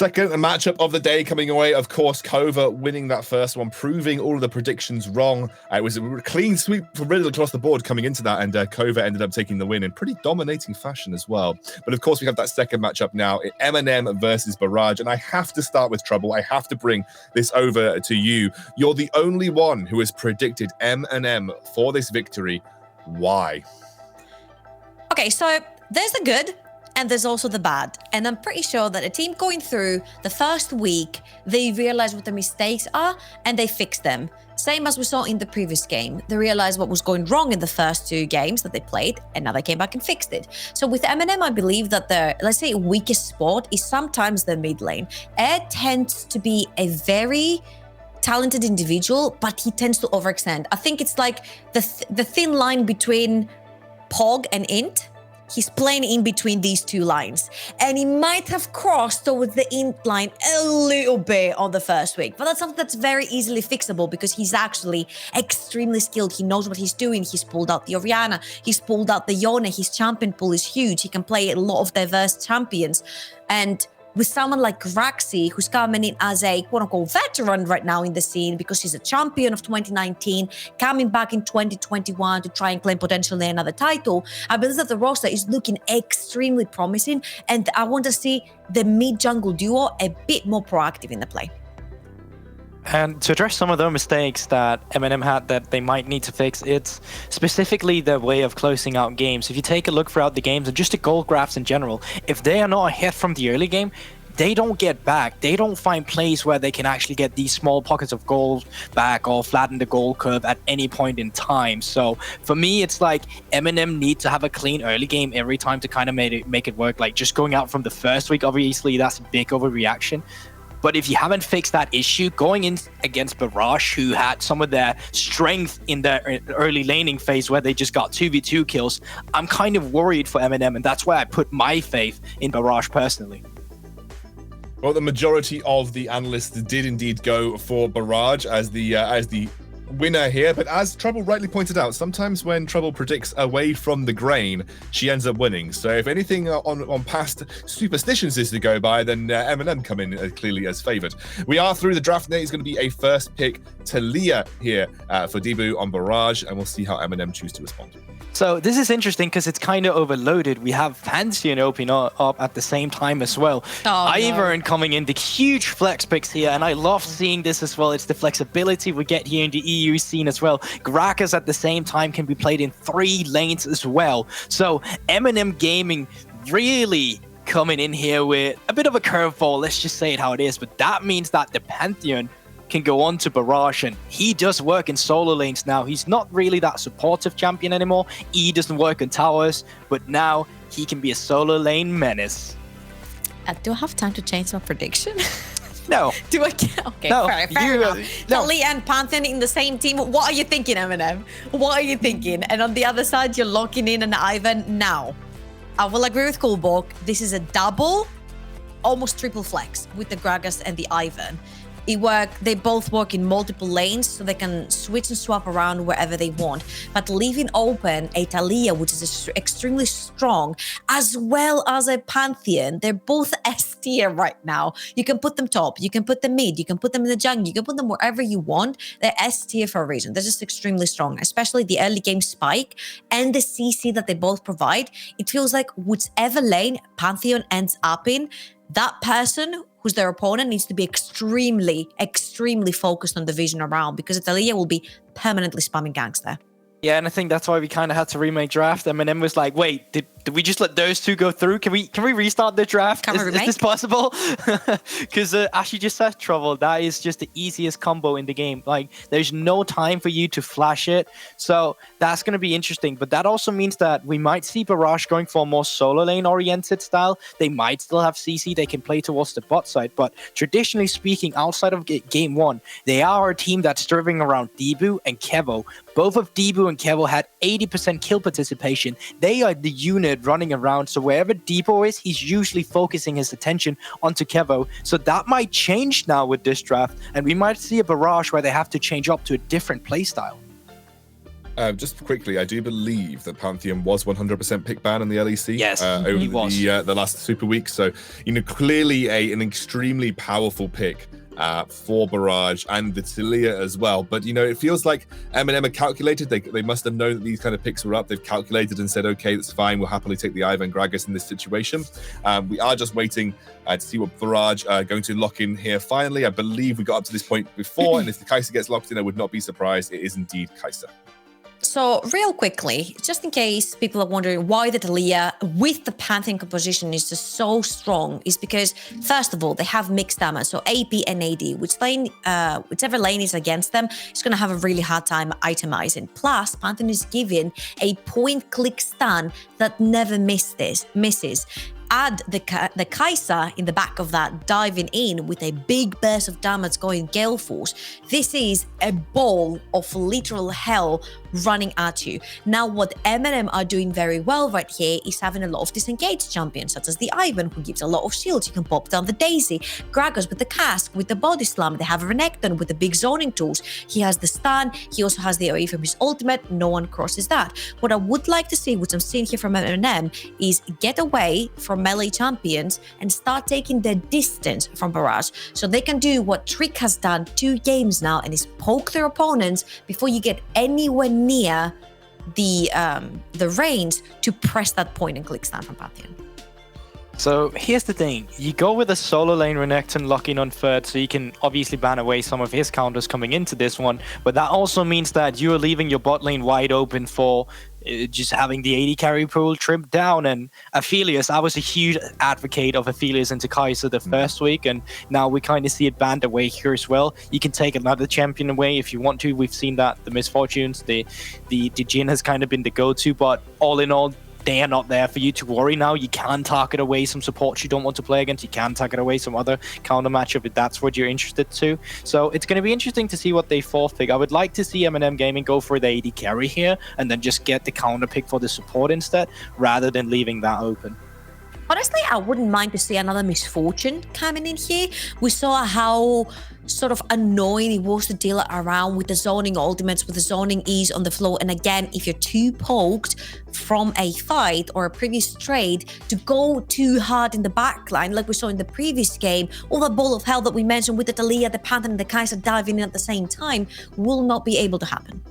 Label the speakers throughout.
Speaker 1: Second matchup of the day coming away, of course, Kova winning that first one, proving all of the predictions wrong. It was a clean sweep for Riddle across the board coming into that, and Kova ended up taking the win in pretty dominating fashion as well. But of course, we have that second matchup now, MNM versus Barrage, and I have to start with Trouble. I have to bring this over to you. You're the only one who has predicted MNM for this victory. Why?
Speaker 2: Okay, so there's the good and there's also the bad. And I'm pretty sure that a team going through the first week, they realize what the mistakes are and they fix them. Same as we saw in the previous game. They realized what was going wrong in the first 2 games that they played, and now they came back and fixed it. So with MNM, I believe that their, let's say, weakest spot is sometimes the mid lane. Ed tends to be a very talented individual, but he tends to overextend. I think it's like the thin line between Pog and Int. He's playing in between these 2 lines. And he might have crossed towards the Int line a little bit on the first week. But that's something that's very easily fixable because he's actually extremely skilled. He knows what he's doing. He's pulled out the Orianna. He's pulled out the Yone. His champion pool is huge. He can play a lot of diverse champions. And with someone like Graxi, who's coming in as a quote-unquote veteran right now in the scene because he's a champion of 2019, coming back in 2021 to try and claim potentially another title, I believe that the roster is looking extremely promising, and I want to see the mid-jungle duo a bit more proactive in the play.
Speaker 3: And to address some of the mistakes that MNM had that they might need to fix, it's specifically their way of closing out games. If you take a look throughout the games and just the goal graphs in general, if they are not ahead from the early game, they don't get back. They don't find plays where they can actually get these small pockets of goals back or flatten the goal curve at any point in time. So for me, it's like MNM need to have a clean early game every time to kind of make it work. Like just going out from the first week, obviously that's a big overreaction. But if you haven't fixed that issue, going in against Barrage, who had some of their strength in their early laning phase where they just got 2v2 kills, I'm kind of worried for MNM, and that's why I put my faith in Barrage personally.
Speaker 1: Well, the majority of the analysts did indeed go for Barrage as the winner here, but as Trouble rightly pointed out, sometimes when Trouble predicts away from the grain, she ends up winning. So if anything on past superstitions is to go by, then MNM come in clearly as favored. We are through the draft. It's going to be a first pick Talia here for Debu on Barrage, and we'll see how MNM choose to respond.
Speaker 3: So this is interesting because it's kind of overloaded. We have Pantheon opening up at the same time as well. Ivern coming in, the huge flex picks here, and I love seeing this as well. It's the flexibility we get here in the EU scene as well. Gragas at the same time can be played in 3 lanes as well. So MNM Gaming really coming in here with a bit of a curveball. Let's just say it how it is. But that means that the Pantheon can go on to Barrage, and he does work in solo lanes now. He's not really that supportive champion anymore. He doesn't work in towers, but now he can be a solo lane menace.
Speaker 2: Do I have time to change my prediction?
Speaker 3: No.
Speaker 2: Do I? Okay,
Speaker 3: no,
Speaker 2: fair enough. Talia and Pantheon in the same team. What are you thinking, MNM? What are you thinking? And on the other side, you're locking in an Ivan now. I will agree with Kulborg. This is a double, almost triple flex with the Gragas and the Ivan. They both work in multiple lanes, so they can switch and swap around wherever they want. But leaving open a Talia, which is extremely strong, as well as a Pantheon, they're both S tier right now. You can put them top, you can put them mid, you can put them in the jungle, you can put them wherever you want. They're S tier for a reason. They're just extremely strong, especially the early game spike and the CC that they both provide. It feels like whichever lane Pantheon ends up in, that person who's their opponent needs to be extremely, extremely focused on the vision around, because Italia will be permanently spamming ganks there.
Speaker 3: Yeah, and I think that's why we kind of had to remake draft. MNM was like, wait, did we just let those 2 go through? Can we restart the draft? Is this possible? Because as you just said, Trouble, that is just the easiest combo in the game. Like, there's no time for you to flash it. So that's going to be interesting. But that also means that we might see Barrage going for a more solo lane oriented style. They might still have CC they can play towards the bot side. But traditionally speaking, outside of game 1, they are a team that's driven around Debu and Kevo. Both of Debu and Kevo had 80% kill participation. They are the unit running around, so wherever Debu is, he's usually focusing his attention onto Kevo. So that might change now with this draft, and we might see a Barrage where they have to change up to a different playstyle.
Speaker 1: Just quickly, I do believe that Pantheon was 100% pick ban in the LEC
Speaker 3: Yes,
Speaker 1: over
Speaker 3: he was.
Speaker 1: the last Super Week. So, clearly an extremely powerful pick for Barrage and the Talia as well. But, it feels like MNM are calculated. They must have known that these kind of picks were up. They've calculated and said, okay, that's fine. We'll happily take the Ivan Gragas in this situation. We are just waiting to see what Barrage are going to lock in here finally. I believe we got up to this point before, and if the Kai'Sa gets locked in, I would not be surprised. It is indeed Kai'Sa.
Speaker 2: So real quickly, just in case people are wondering why the Talia with the Pantheon composition is just so strong, is because first of all, they have mixed damage. So AP and AD, whichever lane is against them, is going to have a really hard time itemizing. Plus, Pantheon is given a point-click stun that never misses. Add the Kai'Sa in the back of that, diving in with a big burst of damage going Gale Force. This is a ball of literal hell running at you. Now, what MNM are doing very well right here is having a lot of disengaged champions, such as the Ivan, who gives a lot of shields. You can pop down the Daisy, Gragas with the Cask, with the Body Slam. They have a Renekton with the big zoning tools. He has the stun. He also has the AoE from his ultimate. No one crosses that. What I would like to see, which I'm seeing here from MNM, is get away from melee champions and start taking their distance from Barrage, so they can do what Trick has done 2 games now, and is poke their opponents before you get anywhere near the range to press that point and click stun from Pantheon.
Speaker 3: So here's the thing, you go with a solo lane Renekton locking on third, so you can obviously ban away some of his counters coming into this one, but that also means that you are leaving your bot lane wide open for just having the AD carry pool trimmed down. And Aphelios, I was a huge advocate of Aphelios into Kai'Sa the first week, and now we kind of see it banned away here as well. You can take another champion away if you want to. We've seen that, the Misfortunes, the Jhin has kind of been the go-to, but all in all, they are not there for you to worry now. You can target away some supports you don't want to play against. You can target away some other counter matchup if that's what you're interested to. So it's going to be interesting to see what they forfeit. I would like to see MNM Gaming go for the AD carry here and then just get the counter pick for the support instead, rather than leaving that open.
Speaker 2: Honestly, I wouldn't mind to see another Misfortune coming in here. We saw how sort of annoying it was to deal around with the zoning ultimates, with the zoning E's on the floor. And again, if you're too poked from a fight or a previous trade, to go too hard in the backline, like we saw in the previous game, all the ball of hell that we mentioned with the Talia, the Pantheon, and the Kai'Sa diving in at the same time, will not be able to happen.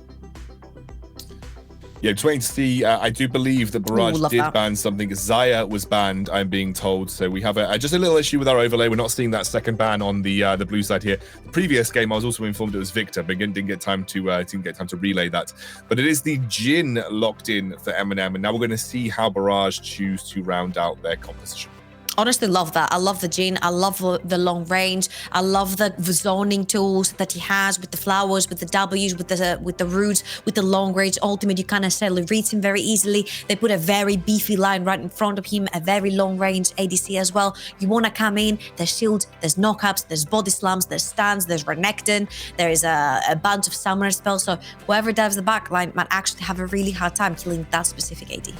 Speaker 1: Yeah, just waiting to see. I do believe that Barrage did ban something. Xayah was banned, I'm being told. So we have just a little issue with our overlay. We're not seeing that second ban on the blue side here. The previous game, I was also informed it was Victor, but again, didn't get time to relay that. But it is the Jhin locked in for MNM, and now we're going to see how Barrage choose to round out their composition.
Speaker 2: Honestly, love that. I love the Jhin. I love the long range. I love the zoning tools that he has with the flowers, with the W's, with the roots, with the long range ultimate. You can't necessarily reach him very easily. They put a very beefy line right in front of him, a very long range ADC as well. You want to come in, there's shields, there's knockups, there's body slams, there's stuns, there's Renekton, there is a bunch of summoner spells. So whoever dives the back line might actually have a really hard time killing that specific AD.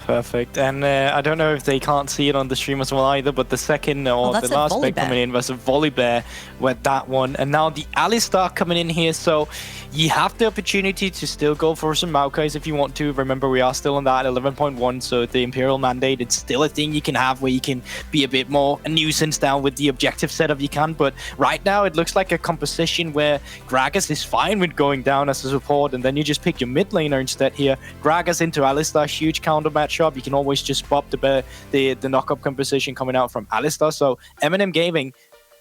Speaker 3: Perfect. And I don't know if they can't see it on the stream as well either, but the second or the last pick coming in was a Volibear with that one. And now the Alistar coming in here. So you have the opportunity to still go for some Maokais if you want to. Remember, we are still on that 11.1, so the Imperial Mandate, it's still a thing you can have where you can be a bit more a nuisance down with the objective setup you can. But right now, it looks like a composition where Gragas is fine with going down as a support, and then you just pick your mid laner instead here. Gragas into Alistar, huge counter matchup. You can always just pop the knock-up composition coming out from Alistar. So MNM Gaming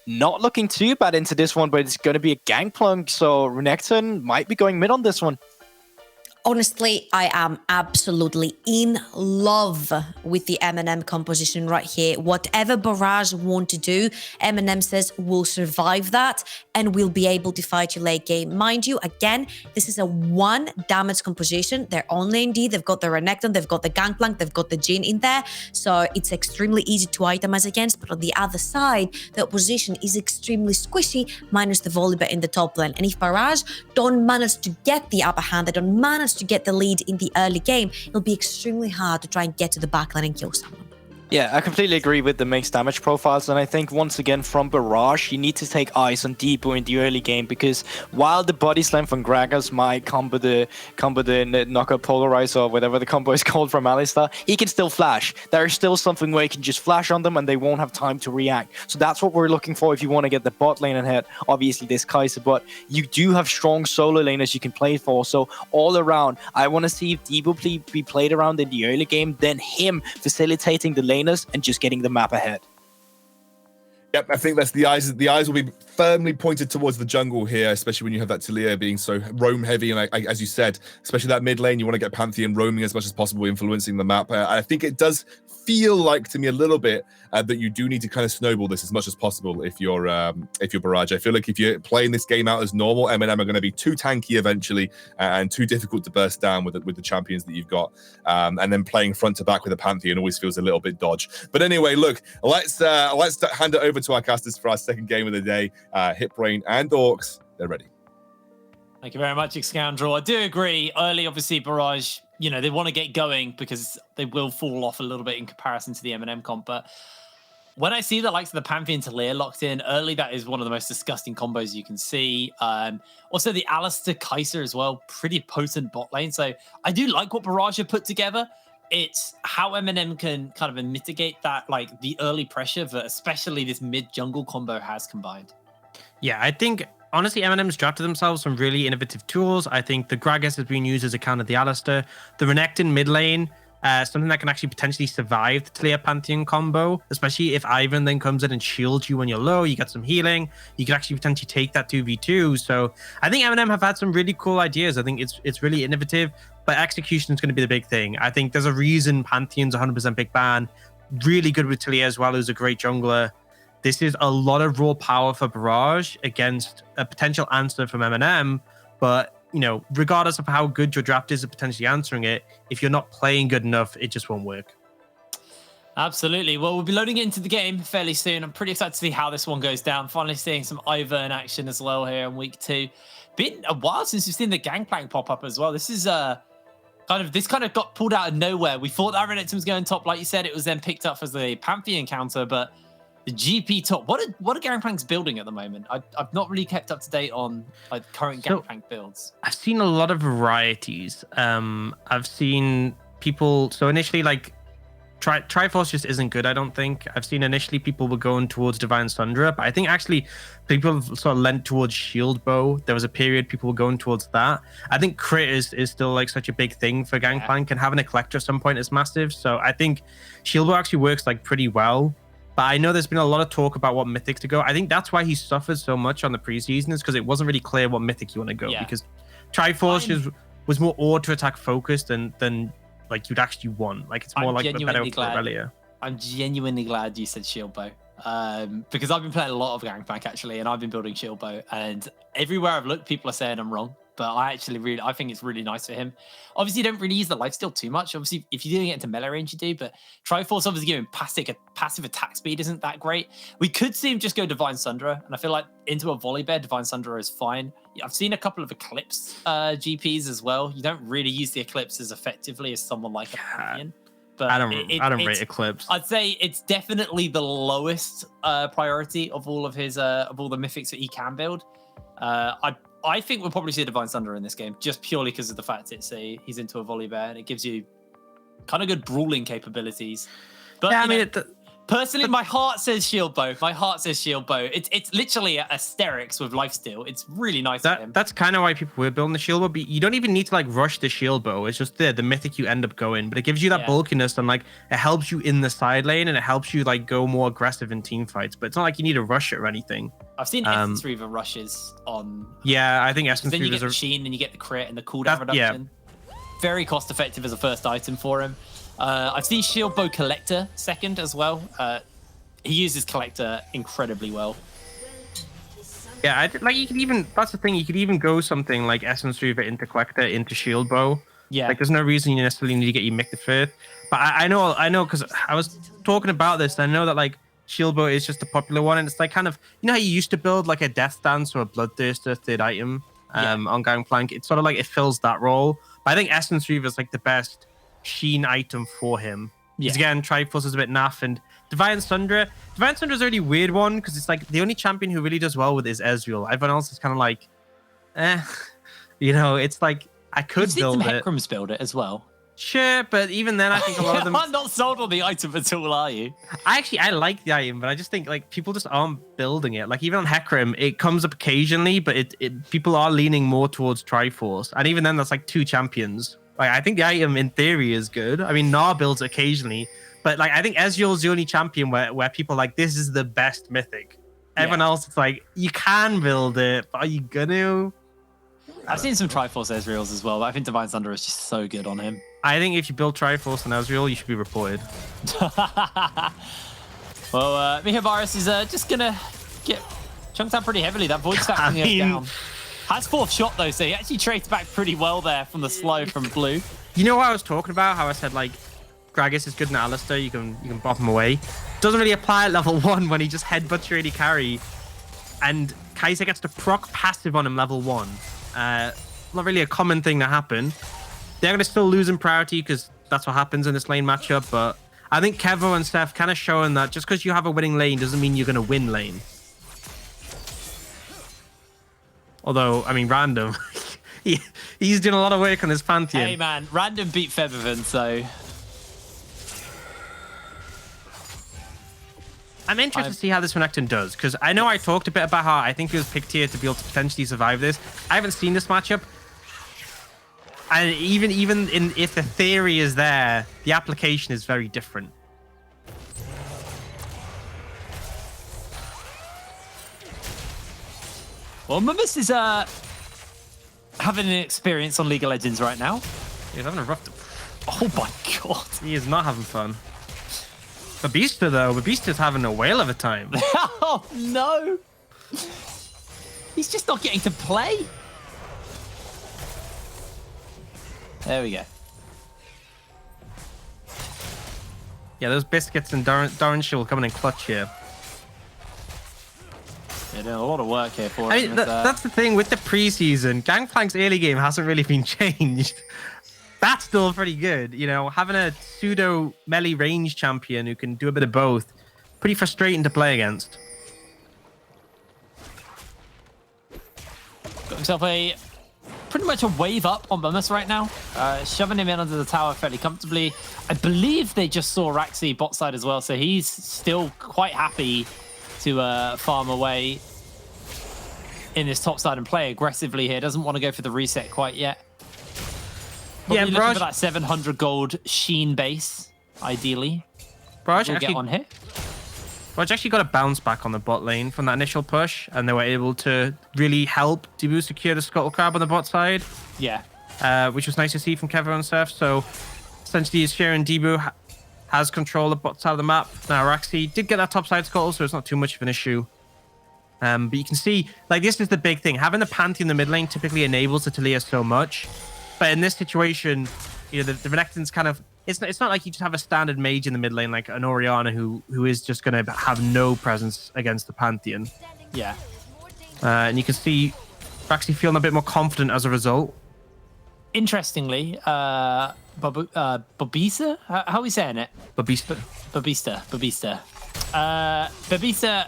Speaker 3: not looking too bad into this one, but it's going to be a gangplank, so Renekton might be going mid on this one.
Speaker 2: Honestly, I am absolutely in love with the MNM composition right here. Whatever Barrage want to do, MNM says we'll survive that and we'll be able to fight you late game. Mind you, again, this is a 1 damage composition. They're on lane D, they've got the Renekton, they've got the Gangplank, they've got the Jhin in there. So it's extremely easy to itemize against. But on the other side, the opposition is extremely squishy, minus the Volibear in the top lane. And if Barrage don't manage to get the upper hand, they don't manage to get the lead in the early game, it'll be extremely hard to try and get to the backline and kill someone.
Speaker 3: Yeah, I completely agree with the mixed damage profiles, and I think once again from Barrage, you need to take eyes on Debo in the early game, because while the body slam from Gragas might combo the knockout polarizer or whatever the combo is called from Alistar, he can still flash. There is still something where he can just flash on them and they won't have time to react. So that's what we're looking for if you want to get the bot lane ahead. Obviously this Kai'Sa, but you do have strong solo laners you can play for. So all around, I want to see if Debo be played around in the early game, then him facilitating the lane and just getting the map ahead.
Speaker 1: Yep, I think that's the eyes. The eyes will be firmly pointed towards the jungle here, especially when you have that Talia being so roam heavy. And as you said, especially that mid lane, you want to get Pantheon roaming as much as possible, influencing the map. I think it does feel like to me a little bit that you do need to kind of snowball this as much as possible if you're Barrage. I feel like if you're playing this game out as normal, MNM are going to be too tanky eventually and too difficult to burst down with the champions that you've got. And then playing front to back with a Pantheon always feels a little bit dodge. But anyway, look, let's hand it over to our casters for our second game of the day. Hitbrain and Orcs, they're ready.
Speaker 4: Thank you very much, Scoundrel. I do agree. Early, obviously, Barrage, they want to get going because they will fall off a little bit in comparison to the MNM comp. But when I see the likes of the Pantheon Talia locked in early, that is one of the most disgusting combos you can see. Also, the Alistar Kai'Sa as well, pretty potent bot lane. So I do like what Barrage have put together. It's how MNM can kind of mitigate that, like the early pressure that especially this mid-jungle combo has combined.
Speaker 5: Yeah, I think, honestly, MNM's drafted themselves some really innovative tools. I think the Gragas has been used as a counter to the Alistar. The Renekton mid lane, something that can actually potentially survive the Talia Pantheon combo, especially if Ivan then comes in and shields you when you're low, you get some healing, you can actually potentially take that 2v2. So I think MNM have had some really cool ideas. I think it's really innovative, but execution is going to be the big thing. I think there's a reason Pantheon's 100% big ban, really good with Talia as well, who's a great jungler. This is a lot of raw power for Barrage against a potential answer from MNM, but regardless of how good your draft is at potentially answering it, if you're not playing good enough, it just won't work.
Speaker 4: Absolutely. Well, we'll be loading it into the game fairly soon. I'm pretty excited to see how this one goes down. Finally seeing some Ivern in action as well here in week 2. Been a while since we've seen the Gangplank pop up as well. This is kind of got pulled out of nowhere. We thought that Renekton was going top, like you said. It was then picked up as the Pantheon counter, but the GP top. What are Gangplank's building at the moment? I've not really kept up to date on current Gangplank builds.
Speaker 5: I've seen a lot of varieties. I've seen people. So initially, Triforce just isn't good, I don't think. I've seen initially people were going towards Divine Sundra, but I think actually people sort of lent towards Shield Bow. There was a period people were going towards that. I think crit is still such a big thing for Gangplank, and having a collector at some point is massive. So I think Shield Bow actually works pretty well. But I know there's been a lot of talk about what mythics to go. I think that's why he suffered so much on the preseason, is because it wasn't really clear what mythic you want to go. Because Triforce was more auto attack focused than you'd actually want. It's more like the better Aurelia.
Speaker 4: I'm genuinely glad you said Shield Bow. Because I've been playing a lot of Gangplank actually, and I've been building Shield Bow, and everywhere I've looked, people are saying I'm wrong. But I think it's really nice for him. Obviously, you don't really use the lifesteal too much. Obviously, if you're doing it into melee range, you do. But Triforce, obviously, giving passive attack speed isn't that great. We could see him just go Divine Sundra, and I feel like into a volley bear, Divine Sundra is fine. I've seen a couple of Eclipse GPs as well. You don't really use the Eclipse as effectively as someone like a Pantheon. But
Speaker 5: I don't rate Eclipse.
Speaker 4: I'd say it's definitely the lowest priority of all of his of all the mythics that he can build. I think we'll probably see a Divine Thunder in this game, just purely because of the fact he's into a volley bear, and it gives you kind of good brawling capabilities. But yeah, personally, my heart says Shield Bow. My heart says Shield Bow. It's literally a Asterix with lifesteal. It's really nice.
Speaker 5: That's kind of why people were building the Shield Bow. But you don't even need to rush the Shield Bow. It's just the mythic you end up going. But it gives you that bulkiness, and it helps you in the side lane, and it helps you go more aggressive in team fights. But it's not like you need to rush it or anything.
Speaker 4: I've seen Essence Reaver rushes on.
Speaker 5: Yeah, I think Essence Reaver.
Speaker 4: Then you get the Sheen, and you get the crit and the cooldown reduction. Yeah. Very cost effective as a first item for him. I've seen Shield Bow Collector second as well. He uses Collector incredibly well.
Speaker 5: Yeah, you could even, that's the thing, you could even go something like Essence Reaver into Collector into Shield Bow.
Speaker 4: Yeah.
Speaker 5: There's no reason you necessarily need to get your Mick the Fifth. But I know, because I was talking about this, and I know that Shield Bow is just a popular one, and it's kind of, how you used to build a Death Dance or a Bloodthirster third item on Gangplank. It's sort of it fills that role. But I think Essence Reaver is the best Sheen item for him. Because again, Triforce is a bit naff, and Divine Sundra is a really weird one because it's like the only champion who really does well with is Ezreal. Everyone else is kind of like, it's like I could build it.
Speaker 4: Hecarim's build it as well.
Speaker 5: Sure, but even then, I think a lot of them.
Speaker 4: I'm not sold on the item at all, are you?
Speaker 5: I like the item, but I just think like people just aren't building it. Like even on Hecarim, it comes up occasionally, but people are leaning more towards Triforce, and even then, that's like 2 champions. Like I think the item in theory is good. I mean, Gnar builds occasionally, but like I think Ezreal's the only champion where people are like this is the best mythic. Everyone else, it's like you can build it, but are you gonna?
Speaker 4: I've seen some Triforce Ezreals as well, but I think Divine Thunder is just so good on him.
Speaker 5: I think if you build Triforce and Ezreal, you should be reported.
Speaker 4: Well, Mihabaris is just gonna get chunked out pretty heavily. That void stack down. Has 4th shot though, so he actually trades back pretty well there from the slow from blue.
Speaker 5: You know what I was talking about? How I said like Gragas is good in Alistar, you can bop him away. Doesn't really apply at level 1 when he just headbutts your AD carry, and Kai'Sa gets to proc passive on him level 1. Not really a common thing to happen. They're going to still lose in priority because that's what happens in this lane matchup, but I think Kevo and Steph kind of showing that just because you have a winning lane doesn't mean you're going to win lane. Although, I mean, Random, he's doing a lot of work on his Pantheon.
Speaker 4: Hey man, Random beat Featherman, so...
Speaker 5: I'm interested to see how this Renekton does, because I know I talked a bit about how I think he was picked here to be able to potentially survive this. I haven't seen this matchup. And even if the theory is there, the application is very different.
Speaker 4: Well, Mummus is having an experience on League of Legends right now.
Speaker 5: He's having a rough...
Speaker 4: Oh my god.
Speaker 5: He is not having fun. Babista, though. Babista's having a whale of a time.
Speaker 4: Oh, no. He's just not getting to play. There we go.
Speaker 5: Yeah, those biscuits and Darrenshire coming in clutch here.
Speaker 4: They're doing a lot of work here for him.
Speaker 5: I mean, that's the thing with the preseason. Gangplank's early game hasn't really been changed. That's still pretty good. You know, having a pseudo melee range champion who can do a bit of both, pretty frustrating to play against.
Speaker 4: Got himself pretty much a wave up on Mummus right now, shoving him in under the tower fairly comfortably. I believe they just saw Raxi bot side as well, so he's still quite happy to farm away in this top side and play aggressively here. Doesn't want to go for the reset quite yet. Probably looking for that 700 gold Sheen base, ideally.
Speaker 5: Barrage
Speaker 4: we'll get on here.
Speaker 5: Barrage actually got a bounce back on the bot lane from that initial push, and they were able to really help Debu secure the Scuttle Crab on the bot side.
Speaker 4: Yeah.
Speaker 5: Which was nice to see from Kevin and Seth. So essentially, Sharon Debu has control of the bot side of the map. Now, Raxi did get that top side Scuttle, so it's not too much of an issue. But you can see, like, this is the big thing. Having the Pantheon in the mid lane typically enables the Taliyah so much. But in this situation, you know, the Renekton's kind of... It's not like you just have a standard mage in the mid lane like an Orianna who is just going to have no presence against the Pantheon.
Speaker 4: Yeah.
Speaker 5: And you can see Raxi feeling a bit more confident as a result.
Speaker 4: Interestingly, Babisa? How are we saying it?
Speaker 5: Babista.
Speaker 4: Babisa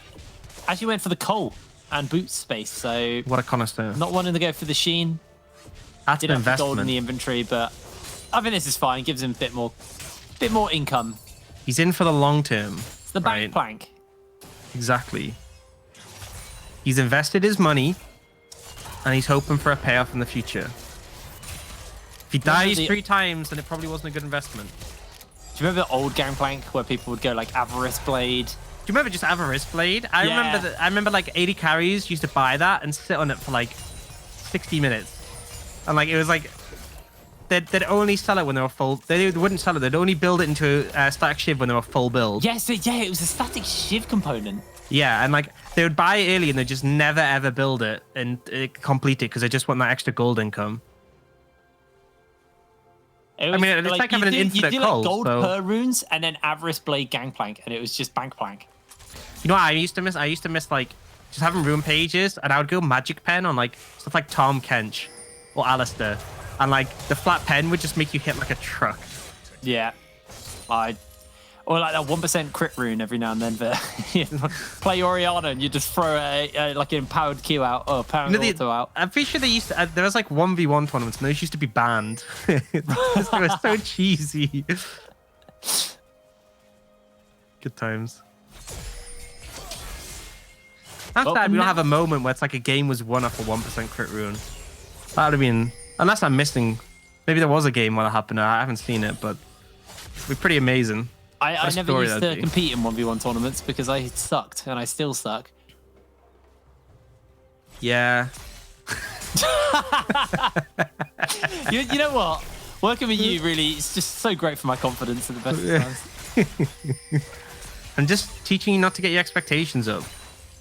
Speaker 4: actually went for the coal and boot space, so...
Speaker 5: What a connoisseur.
Speaker 4: Not wanting to go for the Sheen.
Speaker 5: That's an
Speaker 4: Didn't have
Speaker 5: investment.
Speaker 4: gold in the inventory, but I think this is fine. Gives him a bit more income.
Speaker 5: He's in for the long term.
Speaker 4: It's the bank plank.
Speaker 5: Exactly. He's invested his money, and he's hoping for a payoff in the future. If he dies 3 times, then it probably wasn't a good investment.
Speaker 4: Do you remember the old Gangplank where people would go like Avarice Blade?
Speaker 5: Do you remember just Avarice Blade? I remember like 80 carries used to buy that and sit on it for like 60 minutes. And like it was like they'd only sell it when they were full. They wouldn't sell it. They'd only build it into a static shiv when they were full build.
Speaker 4: Yes, it was a static shiv component.
Speaker 5: Yeah, and like they would buy it early and they just never ever build it and complete it because they just want that extra gold income. I mean, it's like having an infinite
Speaker 4: you do
Speaker 5: coal.
Speaker 4: Like gold
Speaker 5: so...
Speaker 4: per runes and then Avarice Blade Gangplank, and it was just bank plank.
Speaker 5: You know what I used to miss? I used to miss like just having rune pages, and I would go magic pen on like stuff like Tom Kench or Alistair, and like the flat pen would just make you hit like a truck.
Speaker 4: Yeah, I Or like that 1% crit rune every now and then. But you play Orianna and you just throw like an empowered Q out or powered auto out.
Speaker 5: I'm pretty sure they used to. There was like 1v1 tournaments, and those used to be banned. It was so cheesy. Good times. I'm sad we don't have a moment where it's like a game was won off a 1% crit rune. That would have been, unless I'm missing. Maybe there was a game where that happened. I haven't seen it, but it'd be pretty amazing.
Speaker 4: I never used to compete in 1v1 tournaments because I sucked, and I still suck.
Speaker 5: Yeah.
Speaker 4: You know what? Working with you really, it's just so great for my confidence at the best of times.
Speaker 5: I'm just teaching you not to get your expectations up.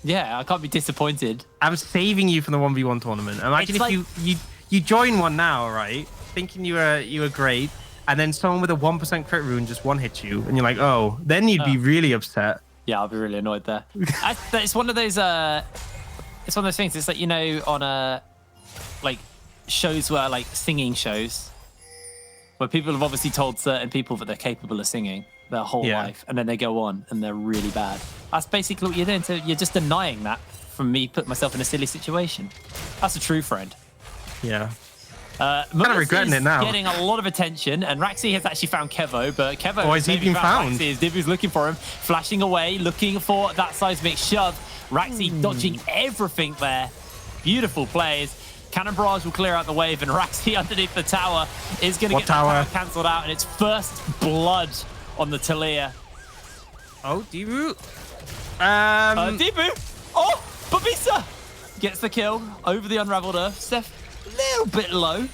Speaker 4: Yeah, I can't be disappointed.
Speaker 5: I'm saving you from the 1v1 tournament. Imagine if you join one now, right? Thinking you were great, and then someone with a 1% crit rune just one hits you, and you're like, oh, then you'd be really upset.
Speaker 4: Yeah, I'll be really annoyed there. It's one of those. It's one of those things. It's like, you know, on like shows where like singing shows, where people have obviously told certain people that they're capable of singing their whole life, and then they go on and they're really bad. That's basically what you're doing. So you're just denying that from me putting myself in a silly situation. That's a true friend.
Speaker 5: Yeah.
Speaker 4: Kind
Speaker 5: of regretting it now.
Speaker 4: Getting a lot of attention, and Raxi has actually found Kevo, but Kevo
Speaker 5: has he been found?
Speaker 4: Raxi, as Dibu's looking for him, flashing away, looking for that seismic shove. Raxi dodging everything there. Beautiful plays. Cannon Barrage will clear out the wave, and Raxi underneath the tower is going to get the tower cancelled out, and it's first blood on the Talia.
Speaker 5: Oh, Dibu.
Speaker 4: Dibu. Oh, Babisa gets the kill over the Unraveled Earth. Steph, a little bit low.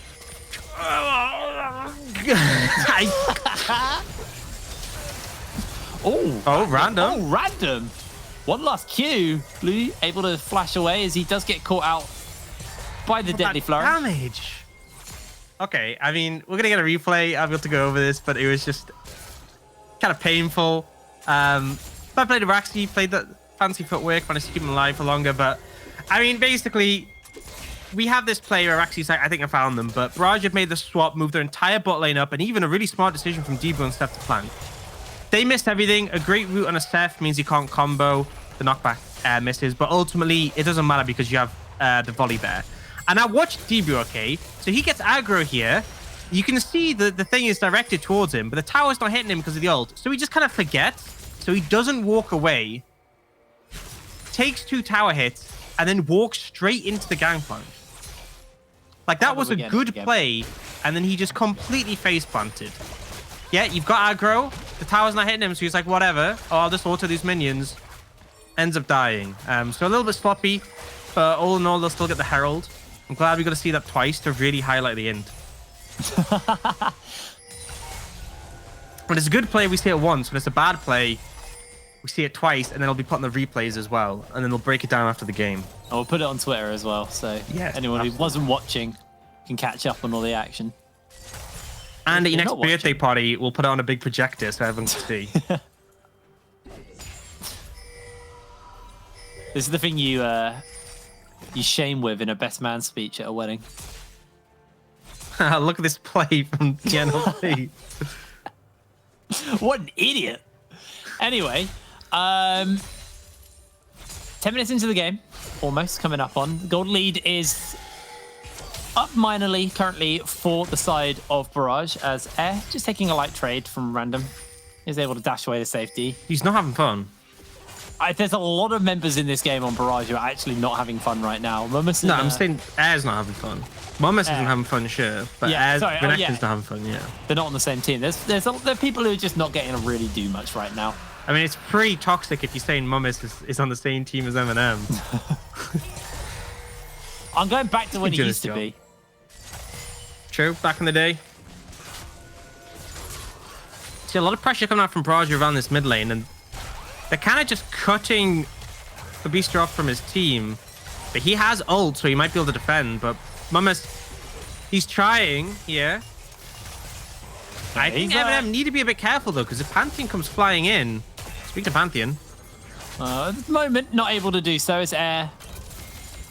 Speaker 5: Random.
Speaker 4: Oh, random. One last Q. Blue able to flash away as he does get caught out by the deadly flurry.
Speaker 5: Damage. Okay, I mean, we're gonna get a replay. I've got to go over this, but it was just kind of painful. I played Raxi, played that fancy footwork, managed to keep him alive for longer, but I mean, basically, we have this player, Raxi's like, I think I found them, but Barrage had made the swap, moved their entire bot lane up, and even a really smart decision from Debo and Steph to flank. They missed everything. A great route on a Steph means you can't combo. The knockback misses, but ultimately, it doesn't matter because you have the volley there. And I watched Debo, okay? So he gets aggro here. You can see the thing is directed towards him, but the tower's not hitting him because of the ult. So he just kind of forgets. So he doesn't walk away, takes 2 tower hits, and then walks straight into the gangplank. Like, that was a good play, and then he just completely face planted. Yeah, you've got aggro. The tower's not hitting him, so he's like, whatever. Oh, I'll just auto these minions. Ends up dying. So a little bit sloppy, but all in all, they'll still get the Herald. I'm glad we got to see that twice to really highlight the end. When it's a good play, we see it once. When it's a bad play, we see it twice, and then it'll be put on the replays as well, and then they'll break it down after the game.
Speaker 4: And we'll put it on Twitter as well, so anyone who wasn't watching can catch up on all the action.
Speaker 5: And at your next birthday party, we'll put it on a big projector so everyone can see.
Speaker 4: This is the thing you shame with in a best man speech at a wedding.
Speaker 5: Look at this play from the NLC.
Speaker 4: What an idiot. Anyway, 10 minutes into the game, almost coming up on. The gold lead is up minorly currently for the side of Barrage as Air, just taking a light trade from random, is able to dash away the safety.
Speaker 5: He's not having fun.
Speaker 4: There's a lot of members in this game on Barrage who are actually not having fun right now. Mumus
Speaker 5: no, I'm saying Air's not having fun. Mumus isn't having fun, sure, but Air's not having fun, yeah.
Speaker 4: They're not on the same team. There are people who are just not getting to really do much right now.
Speaker 5: I mean, it's pretty toxic if you're saying Mumus is on the same team as MNM.
Speaker 4: I'm going back to when he used to be.
Speaker 5: True, back in the day. See, a lot of pressure coming out from Barrage around this mid lane, and they're kind of just cutting the Beaster off from his team. But he has ult, so he might be able to defend. But Mumus, he's trying here. I think MNM need to be a bit careful, though, because if Pantheon comes flying in... Speak to Pantheon.
Speaker 4: At the moment, not able to do so, as Air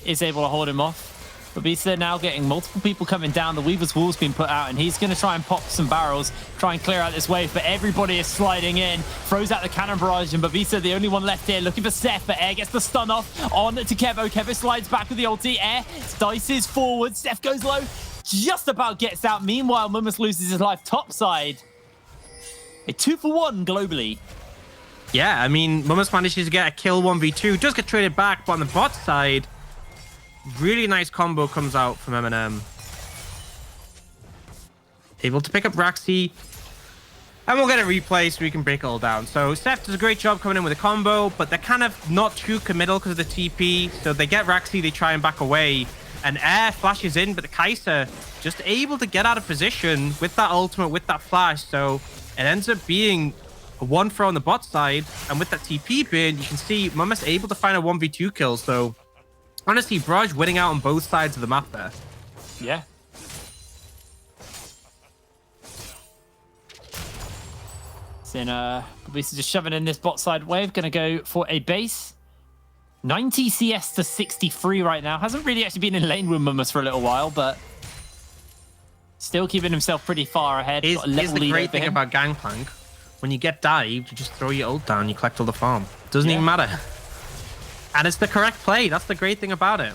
Speaker 4: is able to hold him off. Babisa now getting multiple people coming down. The Weaver's wall's been put out, and he's going to try and pop some barrels, try and clear out this wave, but everybody is sliding in. Throws out the cannon barrage, and Babisa, the only one left here, looking for Seth, but Air gets the stun off on to Kevo. Kevo slides back with the ulti. Air dices forward. Seth goes low, just about gets out. Meanwhile, Mumus loses his life topside. A 2-for-1 globally.
Speaker 5: Yeah, I mean, Mumus manages to get a kill 1v2, does get traded back, but on the bot side, really nice combo comes out from MNM. Able to pick up Raxi. And we'll get a replay so we can break it all down. So Seth does a great job coming in with a combo, but they're kind of not too committal because of the TP. So they get Raxi, they try and back away. And Air flashes in, but the Kai'Sa just able to get out of position with that ultimate, with that flash. So it ends up being a 1-throw on the bot side. And with that TP bin, you can see Mumus able to find a 1v2 kill. So honestly, Barrage winning out on both sides of the map there.
Speaker 4: Yeah. Then Babisa just shoving in this bot side wave. Going to go for a base. 90 CS to 63 right now. Hasn't really actually been in lane with Mumus for a little while, but still keeping himself pretty far ahead.
Speaker 5: Is the great thing about Gangplank. When you get dived, you just throw your ult down, you collect all the farm. Doesn't even matter. And it's the correct play. That's the great thing about it.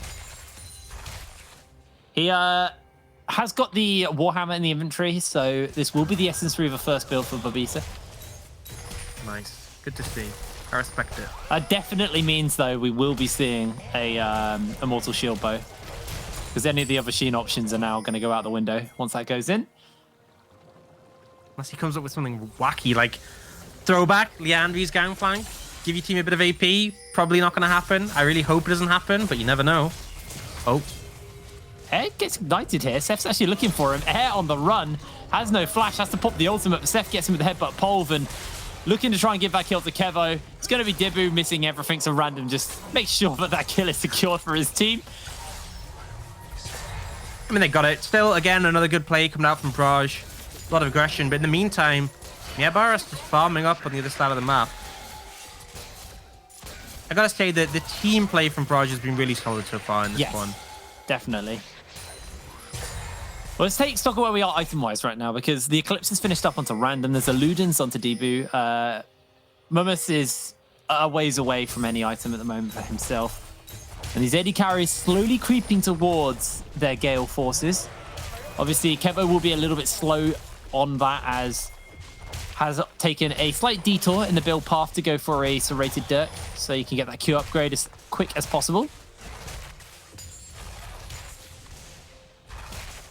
Speaker 4: He has got the Warhammer in the inventory, so this will be the Essence Reaver first build for Babisa.
Speaker 5: Nice. Good to see. I respect it.
Speaker 4: That definitely means, though, we will be seeing a Immortal Shield Bow. Because any of the other Sheen options are now going to go out the window once that goes in.
Speaker 5: Unless he comes up with something wacky, like throwback, Leandri's Gangplank, give your team a bit of AP. Probably not going to happen. I really hope it doesn't happen, but you never know. Oh.
Speaker 4: Air gets ignited here. Seth's actually looking for him. Air on the run. Has no flash. Has to pop the ultimate, but Seth gets him with the headbutt Polven. Looking to try and give that kill to Kevo. It's going to be Dibu missing everything, so Random just make sure that that kill is secured for his team.
Speaker 5: I mean, they got it. Still, again, another good play coming out from Barrage. A lot of aggression, but in the meantime, yeah, Barrage is farming up on the other side of the map. I gotta say that the team play from Barrage has been really solid so far in this one.
Speaker 4: Definitely. Well, let's take stock of where we are item-wise right now, because the Eclipse is finished up onto Random. There's a Ludens onto Debu. Mumus is a ways away from any item at the moment for himself. And these AD carries slowly creeping towards their Gale forces. Obviously, Kevo will be a little bit slow on that, as has taken a slight detour in the build path to go for a Serrated Dirk, so you can get that Q upgrade as quick as possible.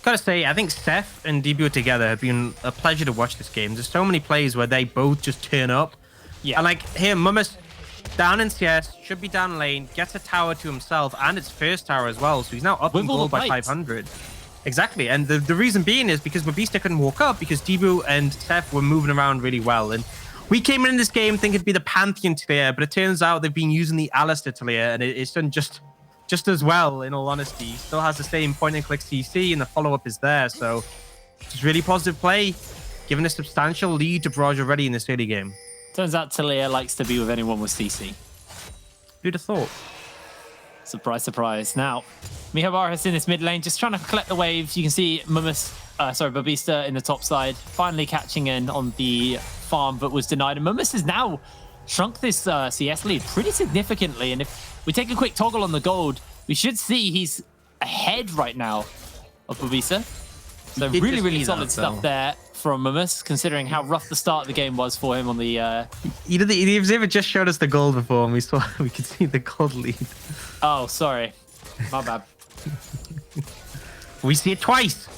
Speaker 5: Gotta say, I think Seth and Debu together have been a pleasure to watch this game. There's so many plays where they both just turn up.
Speaker 4: Yeah.
Speaker 5: And like here, Mumus down in CS, should be down lane, gets a tower to himself and its first tower as well. So he's now up in gold by 500. Exactly. And the reason being is because Babista couldn't walk up because Debu and Seth were moving around really well. And we came in this game thinking it'd be the Pantheon tier, but it turns out they've been using the Alistair tier, and it's done just as well, in all honesty. Still has the same point and click CC, and the follow-up is there. So it's really positive play, giving a substantial lead to Barrage already in this early game.
Speaker 4: Turns out Talia likes to be with anyone with CC.
Speaker 5: Who'd have thought?
Speaker 4: Surprise, surprise. Now, Mihabara is in this mid lane, just trying to collect the waves. You can see Babista in the top side, finally catching in on the farm, but was denied. And Mumus has now shrunk this CS lead pretty significantly. And if we take a quick toggle on the gold, we should see he's ahead right now of Babista. So really, really solid stuff there from Mumus, considering how rough the start of the game was for him on the...
Speaker 5: He just showed us the gold before, and we could see the gold lead.
Speaker 4: Oh, sorry. My bad.
Speaker 5: We see it twice.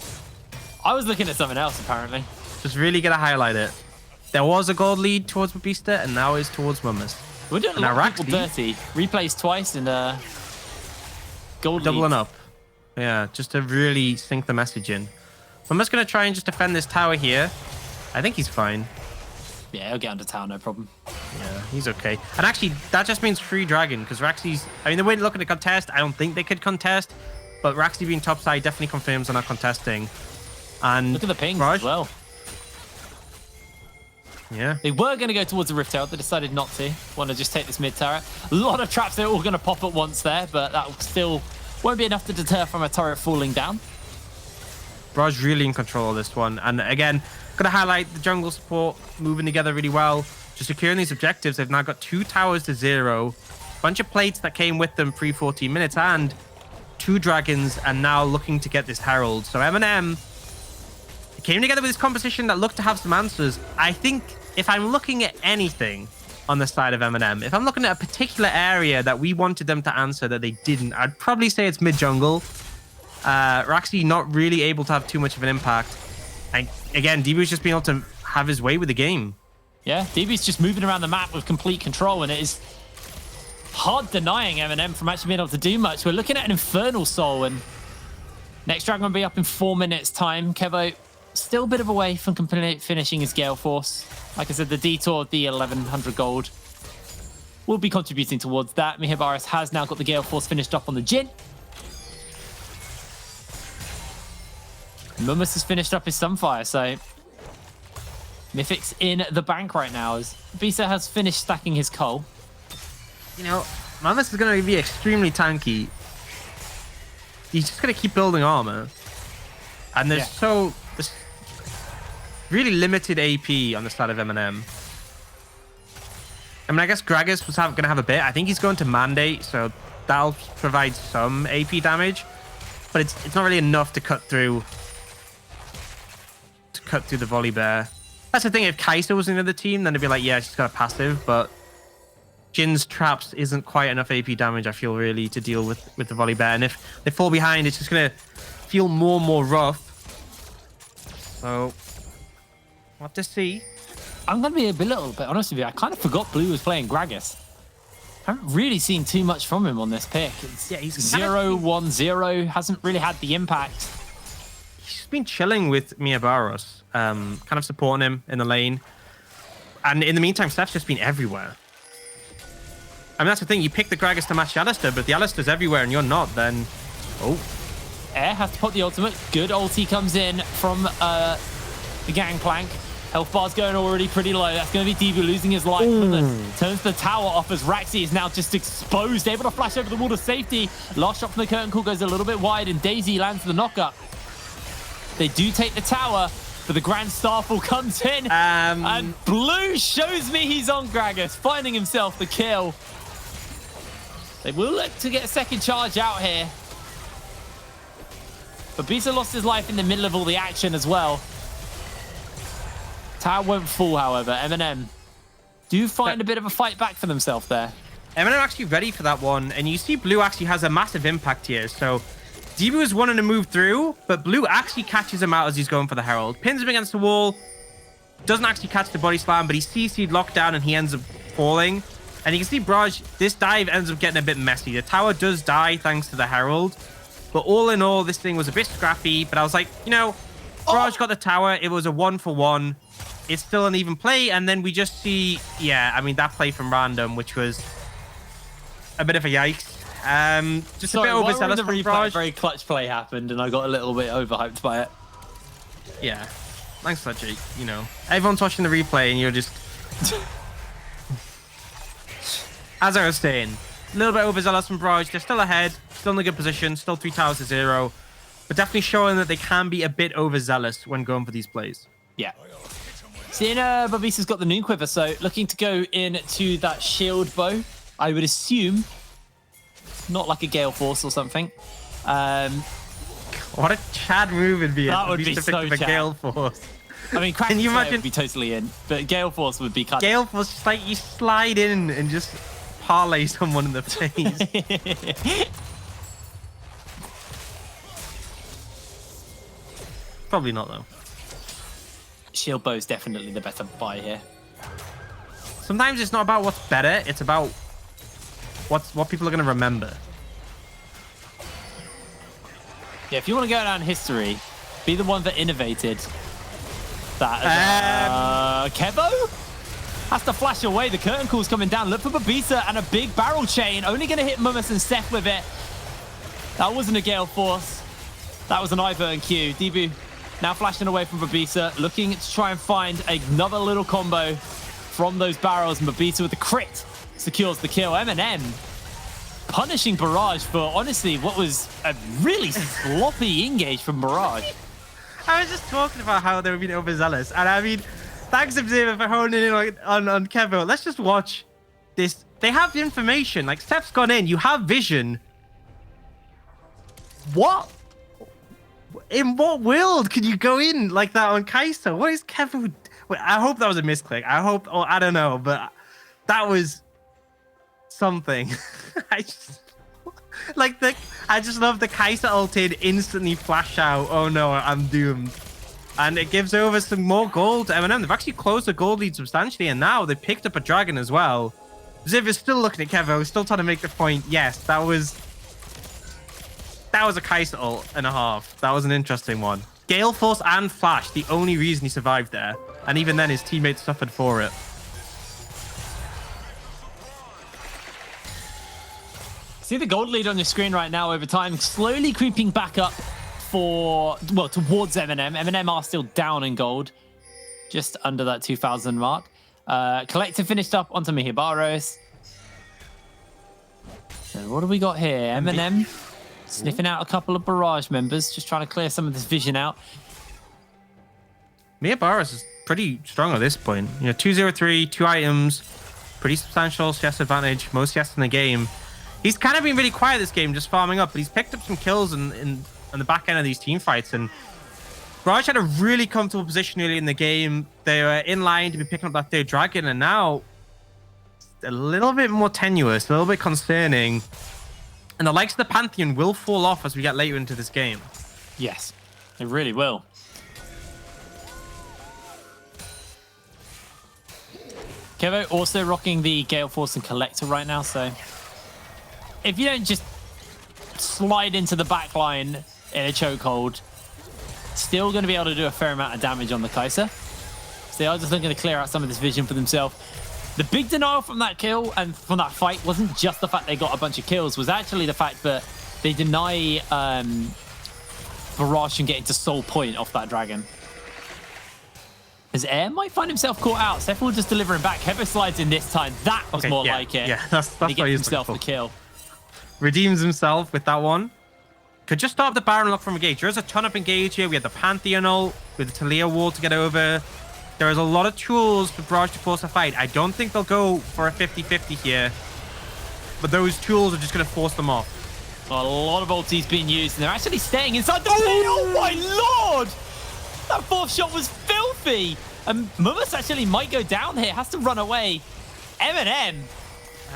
Speaker 4: I was looking at something else, apparently.
Speaker 5: Just really gonna highlight it. There was a gold lead towards Babista, and now it's towards Mumus.
Speaker 4: We're doing a lot of people dirty. Replays twice and gold lead.
Speaker 5: Doubling up. Yeah, just to really sink the message in. I'm just going to try and just defend this tower here. I think he's fine.
Speaker 4: Yeah, he'll get under tower, no problem.
Speaker 5: Yeah, he's okay. And actually, that just means free dragon, because Raxi's... I mean, they weren't looking to contest. I don't think they could contest. But Raxi being topside definitely confirms they're not contesting. And
Speaker 4: look at the pings as well.
Speaker 5: Yeah.
Speaker 4: They were going to go towards the Rift Tower. They decided not to. Want to just take this mid tower. A lot of traps. They're all going to pop at once there, but that will still Won't be enough to deter from a turret falling down.
Speaker 5: Barrage really in control of this one. And again, got to highlight the jungle support moving together really well. Just securing these objectives. They've now got 2 towers to 0. Bunch of plates that came with them pre 14 minutes and 2 dragons, and now looking to get this herald. So MNM came together with this composition that looked to have some answers. I think if I'm looking at anything on the side of MNM, if I'm looking at a particular area that we wanted them to answer that they didn't, I'd probably say it's mid jungle. Raxi not really able to have too much of an impact. And again, DB's just being able to have his way with the game.
Speaker 4: Yeah, DB's just moving around the map with complete control, and it is hard denying MNM from actually being able to do much. We're looking at an Infernal Soul, and next Dragon will be up in 4 minutes time. Kevo still a bit of a way from finishing his Gale Force. Like I said, the detour of the 1100 gold will be contributing towards that. Mihibaris has now got the Gale Force finished up on the Jhin. Mumus has finished up his Sunfire, so Mythic's in the bank right now as Bisa has finished stacking his coal.
Speaker 5: You know, Mumus is going to be extremely tanky. He's just going to keep building armor. And there's there's really limited AP on the side of MNM. I mean, I guess Gragas was going to have a bit. I think he's going to Mandate, so that'll provide some AP damage. But it's not really enough to cut through the volley bear. That's the thing, if Kai'Sa was in the other team, then it'd be like, yeah, she's got a passive, but Jin's traps isn't quite enough AP damage, I feel, really, to deal with the volley bear. And if they fall behind, it's just going to feel more and more rough. So, we'll have to see.
Speaker 4: I'm going to be a little bit honest with you. I kind of forgot Blue was playing Gragas. I haven't really seen too much from him on this pick. He's 0-1-0, hasn't really had the impact.
Speaker 5: He's been chilling with Mihibaris, kind of supporting him in the lane. And in the meantime, Steph's just been everywhere. I mean, that's the thing. You pick the Gragas to match Alistair, but if the Alistair's everywhere and you're not, then... Oh.
Speaker 4: Air has to put the ultimate. Good ulti comes in from the Gangplank. Health bar's going already pretty low. That's going to be Divu losing his life. Turns the tower off as Raxi is now just exposed, able to flash over the wall to safety. Last shot from the curtain call goes a little bit wide, and Daisy lands the knockup. They do take the tower, but the Grand Starfall comes in, and Blue shows me he's on Gragas, finding himself the kill. They will look to get a second charge out here. But Bisa lost his life in the middle of all the action as well. Tower won't fall, however. MNM do find a bit of a fight back for themselves there.
Speaker 5: MNM actually ready for that one, and you see Blue actually has a massive impact here. So Divu is wanting to move through, but Blue actually catches him out as he's going for the Herald. Pins him against the wall, doesn't actually catch the body slam, but he's CC'd locked down and he ends up falling. And you can see Barrage, this dive ends up getting a bit messy. The tower does die thanks to the Herald. But all in all, this thing was a bit scrappy, but I was like, you know, Barrage got the tower. It was a 1-for-1. It's still an even play, and then we just see, yeah, I mean, that play from Random, which was a bit of a yikes. Just
Speaker 4: Sorry,
Speaker 5: a bit overzealous
Speaker 4: from
Speaker 5: Barrage.
Speaker 4: Very clutch play happened, and I got a little bit overhyped by it.
Speaker 5: Yeah, thanks for that, Jake. You know, everyone's watching the replay, and you're just... As I was saying, a little bit overzealous from Barrage. They're still ahead, still in a good position, still 3 towers to 0, but definitely showing that they can be a bit overzealous when going for these plays.
Speaker 4: Yeah. Seeing Babisa's got the Noon Quiver, so looking to go into that shield bow, I would assume. Not like a Gale Force or something.
Speaker 5: What a Chad move it'd be.
Speaker 4: That would be so
Speaker 5: Chad. Gale Force.
Speaker 4: I mean,
Speaker 5: Can you imagine?
Speaker 4: Would be totally in, but Gale Force would be kind of...
Speaker 5: Gale Force, just like you slide in and just parlay someone in the face. Probably not, though.
Speaker 4: Shield bow is definitely the better buy here.
Speaker 5: Sometimes it's not about what's better, it's about what people are going to remember.
Speaker 4: Yeah, if you want to go down history, be the one that innovated that. Kevo has to flash away. The curtain call's coming down. Look for Babisa and a big barrel chain. Only going to hit Mumus and Seth with it. That wasn't a Gale Force. That was an Ivern and Q. Dibu now flashing away from Babisa, looking to try and find another little combo from those barrels. And Babisa with the crit secures the kill. MNM punishing Barrage for, honestly, what was a really sloppy engage from Barrage.
Speaker 5: I was just talking about how they were being overzealous. And I mean, thanks, Observer, for honing in on Kevo. Let's just watch this. They have the information. Like, Steph's gone in. You have vision. What? In what world can you go in like that on Kai'Sa? What is Kevo? Wait, I hope that was a misclick. I hope, or I don't know, but that was something. I just love the Kai'Sa ulted instantly flash out. Oh no, I'm doomed. And it gives over some more gold to MNM. They've actually closed the gold lead substantially, and now they picked up a dragon as well. Ziv is still looking at Kevo, still trying to make the point. Yes, that was a Kai'Sa ult and a half. That was an interesting one. Gale Force and Flash, the only reason he survived there. And even then, his teammates suffered for it.
Speaker 4: See the gold lead on your screen right now over time, slowly creeping back up towards MNM. MNM are still down in gold, just under that 2,000 mark. Collective finished up onto Mihibaros. So what do we got here? MNM sniffing out a couple of Barrage members, just trying to clear some of this vision out.
Speaker 5: Mihibaros is pretty strong at this point. 203, 2 items, pretty substantial CS advantage, most CS in the game. He's kind of been really quiet this game, just farming up, but he's picked up some kills in the back end of these team fights. And Barrage had a really comfortable position early in the game. They were in line to be picking up that third dragon, and now it's a little bit more tenuous, a little bit concerning. And the likes of the Pantheon will fall off as we get later into this game.
Speaker 4: Yes, it really will. Kevo also rocking the Gale Force and Collector right now, so if you don't just slide into the back line in a chokehold, still going to be able to do a fair amount of damage on the Kai'Sa. So they are just looking to clear out some of this vision for themselves. The big denial from that kill and from that fight wasn't just the fact they got a bunch of kills, was actually the fact that they deny Barrage from getting to soul point off that dragon. As Air might find himself caught out. Seth will just deliver him back. Kevo slides in this time. That was more like it.
Speaker 5: Yeah, that's
Speaker 4: he gets himself
Speaker 5: the
Speaker 4: kill.
Speaker 5: Redeems himself with that one. Could just stop the Baron lock from engage. There's a ton of engage here. We had the Pantheon ult with the Talia wall to get over. There is a lot of tools for Barrage to force a fight. I don't think they'll go for a 50-50 here, but those tools are just going to force them off.
Speaker 4: A lot of ultis being used, and they're actually staying inside the pit. Oh my lord! That fourth shot was filthy. And Mumus actually might go down here. Has to run away. MNM.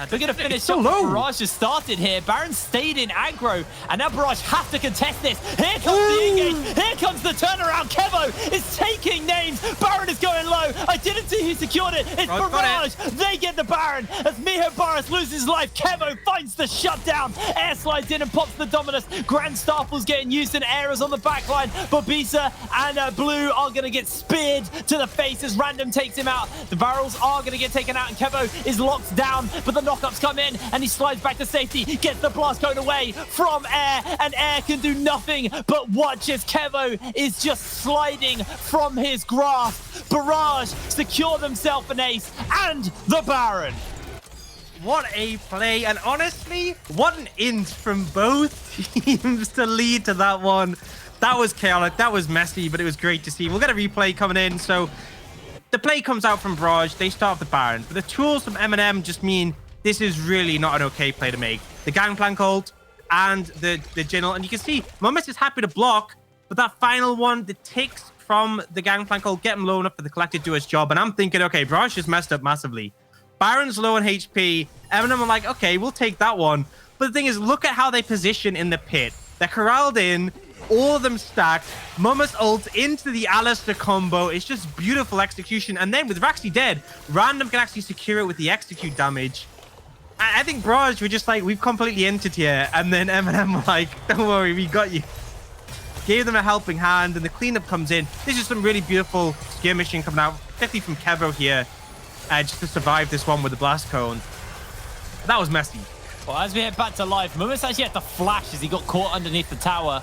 Speaker 4: They're going to finish
Speaker 5: so
Speaker 4: up
Speaker 5: low.
Speaker 4: what Barrage has started here. Baron stayed in aggro, and now Barrage have to contest this. Here comes the engage. Here comes the turnaround. Kevo is taking names. Baron is going low. I didn't see who secured it. It's Barrage. They get the Baron. As Mihibaros loses life, Kevo finds the shutdown. Air slides in and pops the Dominus. Grand Starfall's getting used in areas on the backline. Bobisa and Blue are going to get speared to the face as Random takes him out. The barrels are going to get taken out, and Kevo is locked down, but the knockups come in, and he slides back to safety, gets the blast cone away from Air, and Air can do nothing but watch as Kevo is just sliding from his grasp. Barrage secure themselves an ace and the Baron.
Speaker 5: What a play, and honestly, what an int from both teams to lead to that one. That was chaotic, that was messy, but it was great to see. We'll get a replay coming in, so the play comes out from Barrage, they start with the Baron, but the tools from MNM just mean this is really not an okay play to make. The Gangplank ult and the Jingle, and you can see Mumus is happy to block, but that final one, the ticks from the Gangplank ult get him low enough for the Collective to do its job, and I'm thinking, okay, Barrage just messed up massively. Baron's low on HP, MNM are like, okay, we'll take that one. But the thing is, look at how they position in the pit. They're corralled in, all of them stacked. Mumus ult into the Alistair combo. It's just beautiful execution. And then with Raxi dead, Random can actually secure it with the execute damage. I think Barrage were just like, we've completely entered here. And then MNM were like, don't worry, we got you. Gave them a helping hand, and the cleanup comes in. This is some really beautiful skirmishing coming out, particularly from Kevo here, just to survive this one with the blast cone. That was messy.
Speaker 4: Well, as we head back to life, Mumus actually had to flash as he got caught underneath the tower.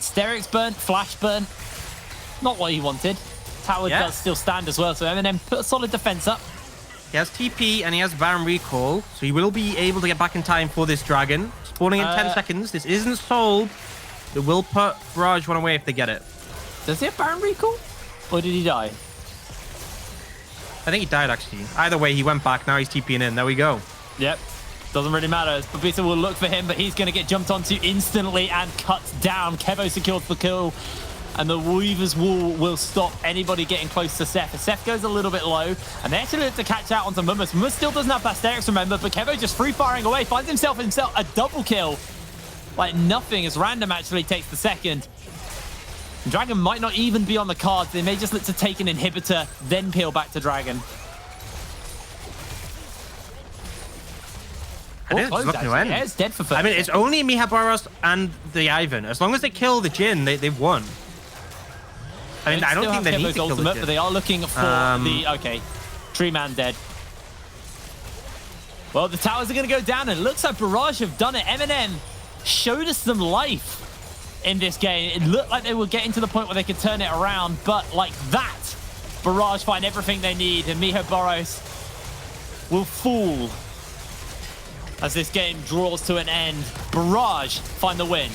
Speaker 4: Steric's burnt, Flash burnt. Not what he wanted. Tower does still stand as well, so MNM put a solid defense up.
Speaker 5: He has TP and he has Baron Recall, so he will be able to get back in time for this dragon. Spawning in 10 seconds. This isn't sold. It will put Barrage one away if they get it.
Speaker 4: Does he have Baron Recall? Or did he die?
Speaker 5: I think he died, actually. Either way, he went back. Now he's TPing in. There we go.
Speaker 4: Yep. Doesn't really matter. Babita will look for him, but he's going to get jumped onto instantly and cut down. Kevo secures the kill. And the Weaver's Wall will stop anybody getting close to Seth. If Seth goes a little bit low, and they actually look to catch out onto Mummus. Mummus still doesn't have Basterix, remember, but Kevo just free-firing away, finds himself a double kill. Like nothing, as Random actually takes the second. Dragon might not even be on the cards. They may just look to take an inhibitor, then peel back to Dragon.
Speaker 5: I think it's looking to end.
Speaker 4: Yeah, it's dead for first.
Speaker 5: I mean, it's only Miha Barros and the Ivan. As long as they kill the Jhin, they've won. I mean, I don't think they need to kill the Jhin.
Speaker 4: But they are looking for the... Okay, Tree Man dead. Well, the towers are going to go down, and it looks like Barrage have done it. MNM showed us some life in this game. It looked like they were getting to the point where they could turn it around, but like that, Barrage find everything they need, and Miha Barros will fall as this game draws to an end. Barrage find the win.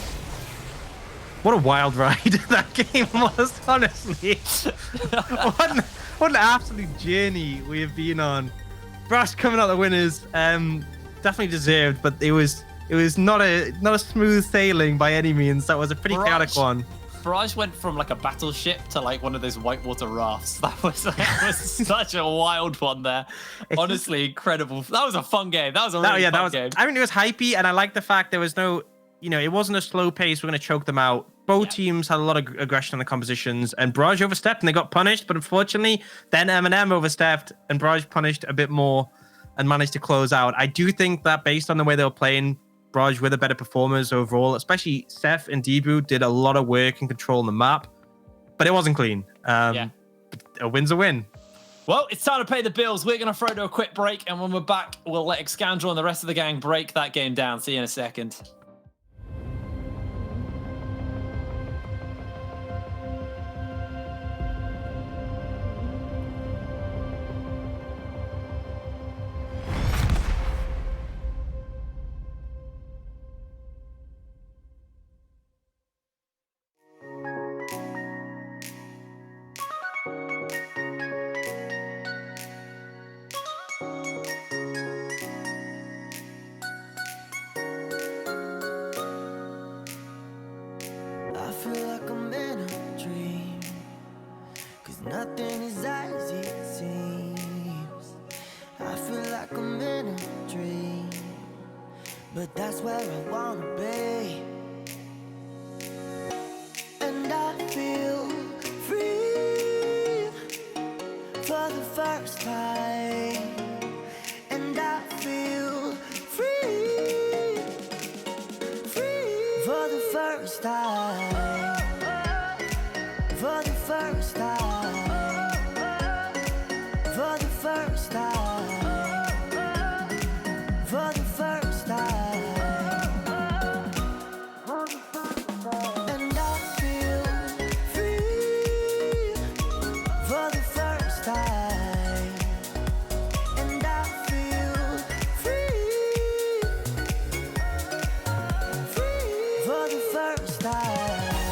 Speaker 5: What a wild ride that game was, honestly. what an absolute journey we have been on. Barrage coming out the winners, definitely deserved, but it was not a smooth sailing by any means. That was a pretty chaotic one.
Speaker 4: Barrage went from like a battleship to like one of those whitewater rafts. That was such a wild one there. Honestly, incredible. That was a fun game. That was a really fun game.
Speaker 5: I mean, it was hypey, and I like the fact there was no, it wasn't a slow pace. We're going to choke them out. Both teams had a lot of aggression in the compositions, and Barrage overstepped and they got punished. But unfortunately, then MNM overstepped and Barrage punished a bit more and managed to close out. I do think that based on the way they were playing, Barrage were the better performers overall, especially Seth and Debu did a lot of work and control on the map, but it wasn't clean. A win's a win.
Speaker 4: Well, it's time to pay the bills. We're going to throw to a quick break, and when we're back, we'll let Excandral and the rest of the gang break that game down. See you in a second.
Speaker 6: Nothing is as it seems. I feel like I'm in a dream, but that's where I wanna be. And I feel free for the first time. And I feel free for the first time. For the first time. For the first time, for the first time, and I feel free for the first time, and I feel free for the first time.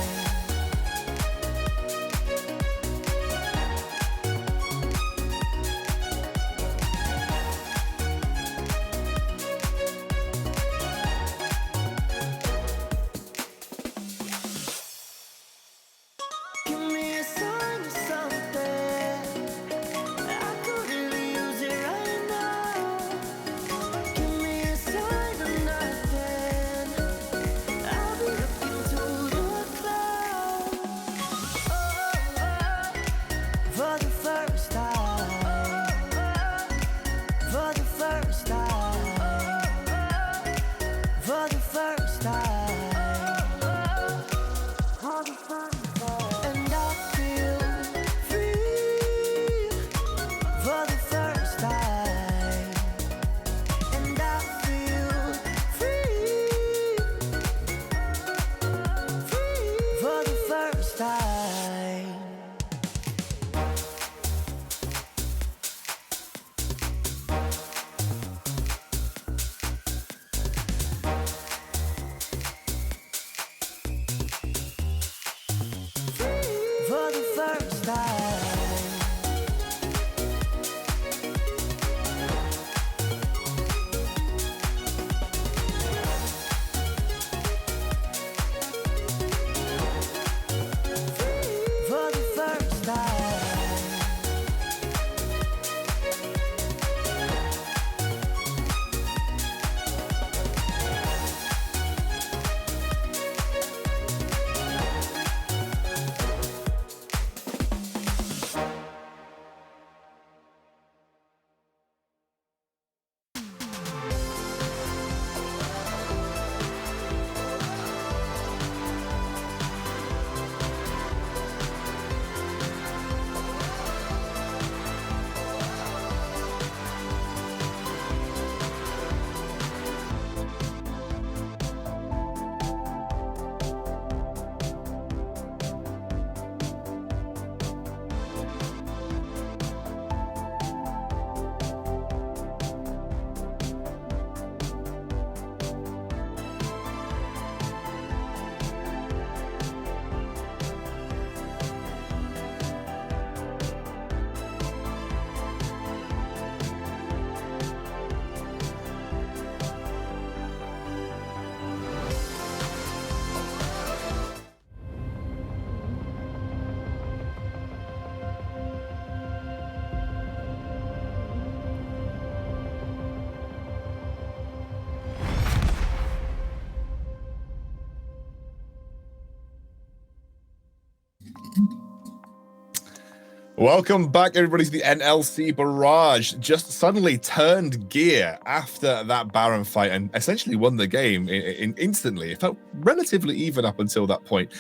Speaker 1: Welcome back, everybody, to the NLC Barrage. Just suddenly turned gear after that Baron fight and essentially won the game instantly. It felt relatively even up until that point.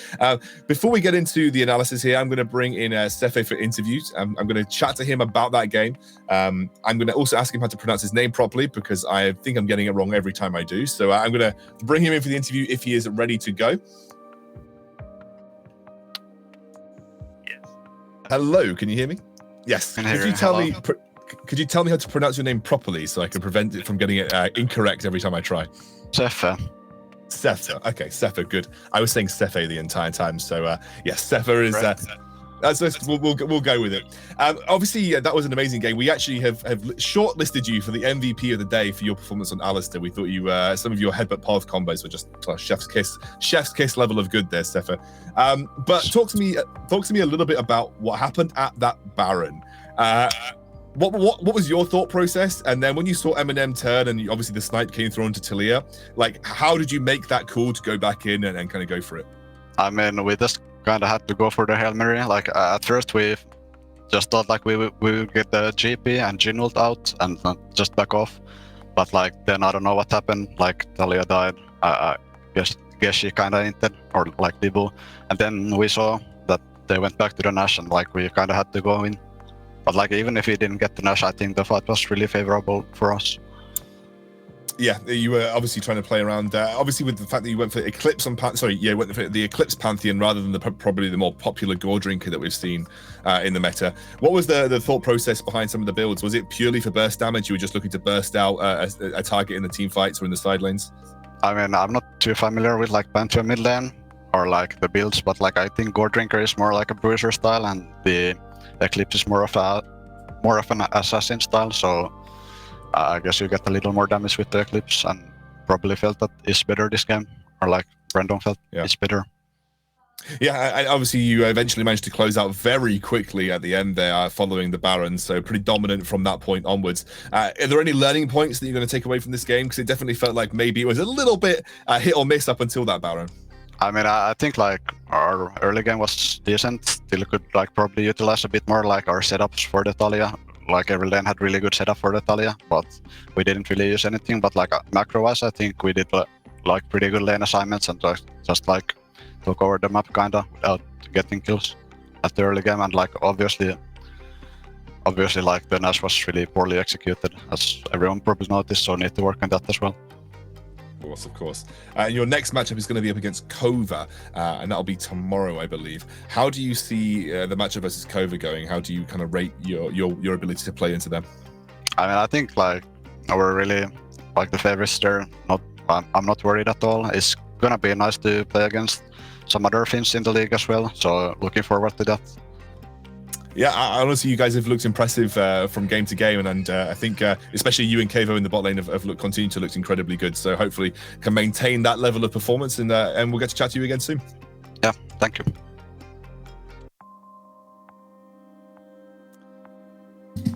Speaker 1: Before we get into the analysis here, I'm going to bring in Sefe for interviews. I'm going to chat to him about that game. I'm going to also ask him how to pronounce his name properly because I think I'm getting it wrong every time I do. So I'm going to bring him in for the interview if he is ready to go. Hello, can you hear me? Yes. Could you tell me how to pronounce your name properly so I can prevent it from getting it incorrect every time I try?
Speaker 7: Sefe.
Speaker 1: Sefe. Okay, Sefe. Good. I was saying Sefe the entire time. So yes, Sefe is. We'll go with it. Obviously, that was an amazing game. We actually have shortlisted you for the MVP of the day for your performance on Alistair. We thought you some of your headbutt path combos were just chef's kiss level of good there, Sefe. But talk to me a little bit about what happened at that Baron. What was your thought process? And then when you saw MNM turn and obviously the snipe came thrown to Talia, like how did you make that call to go back in and kind of go for it?
Speaker 7: I mean, we just kind of had to go for the Hail Mary. Like at first we just thought like we would get the GP and Jin ult out and just back off. But like then I don't know what happened. Like Talia died. I guess she kind of inted or like Dibu. And then we saw that they went back to the Nash and like we kind of had to go in. But like even if we didn't get the Nash, I think the fight was really favorable for us.
Speaker 1: Yeah, you were obviously trying to play around. Obviously, with the fact that you went for Eclipse on went for the Eclipse Pantheon rather than probably the more popular Gore Drinker that we've seen in the meta. What was the thought process behind some of the builds? Was it purely for burst damage? You were just looking to burst out a target in the team fights or in the side lanes?
Speaker 7: I mean, I'm not too familiar with like Pantheon mid lane or like the builds, but like I think Gore Drinker is more like a bruiser style, and the Eclipse is more of an assassin style. So I guess you get a little more damage with the Eclipse, and probably felt that is better this game, or like Brandon felt it's better.
Speaker 1: Yeah, and obviously you eventually managed to close out very quickly at the end there, following the Baron, so pretty dominant from that point onwards. Are there any learning points that you're going to take away from this game? Because it definitely felt like maybe it was a little bit hit or miss up until that Baron.
Speaker 7: I mean, I think like our early game was decent. Still could like probably utilize a bit more like our setups for the Talia. Like every lane had really good setup for the Talia, but we didn't really use anything. But like macro-wise, I think we did like pretty good lane assignments and just like took over the map kinda without getting kills at the early game. And like obviously like the Nash was really poorly executed, as everyone probably noticed. So need to work on that as well.
Speaker 1: Of course. Your next matchup is going to be up against Kova, and that'll be tomorrow, I believe. How do you see the matchup versus Kova going? How do you kind of rate your ability to play into them?
Speaker 7: I mean, I think like we're really like the favorites there. I'm not worried at all. It's gonna be nice to play against some other Finns in the league as well. So looking forward to that.
Speaker 1: Yeah, honestly, you guys have looked impressive from game to game, and I think especially you and Kevo in the bot lane have continued to look incredibly good. So hopefully can maintain that level of performance, and we'll get to chat to you again soon.
Speaker 7: Yeah, thank you.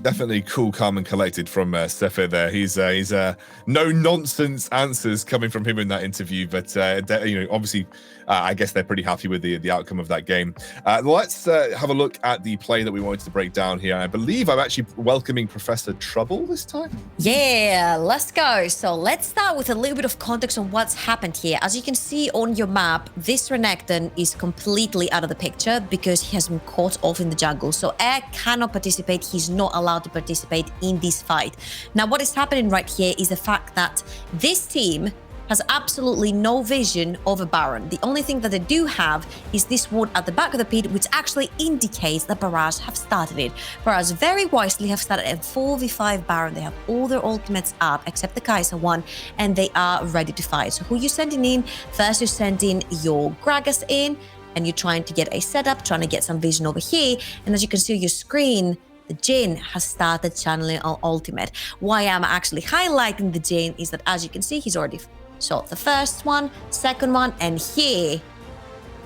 Speaker 1: Definitely cool, calm, and collected from Sefe there. He's no nonsense answers coming from him in that interview, but obviously, I guess they're pretty happy with the outcome of that game. Let's have a look at the play that we wanted to break down here. I believe I'm actually welcoming Professor Trouble this time.
Speaker 2: Yeah, let's go. So let's start with a little bit of context on what's happened here. As you can see on your map, this Renekton is completely out of the picture because he has been caught off in the jungle. So Air cannot participate. He's not allowed to participate in this fight. Now, what is happening right here is the fact that this team has absolutely no vision of a Baron. The only thing that they do have is this ward at the back of the pit, which actually indicates that Barrage have started it. Barrage very wisely have started a 4v5 Baron. They have all their ultimates up except the Kai'Sa one, and they are ready to fight. So who you sending in? First, you're sending your Gragas in, and you're trying to get a setup, trying to get some vision over here. And as you can see on your screen, the Jhin has started channeling our ultimate. Why I'm actually highlighting the Jhin is that, as you can see, he's already shot the first one, second one, and here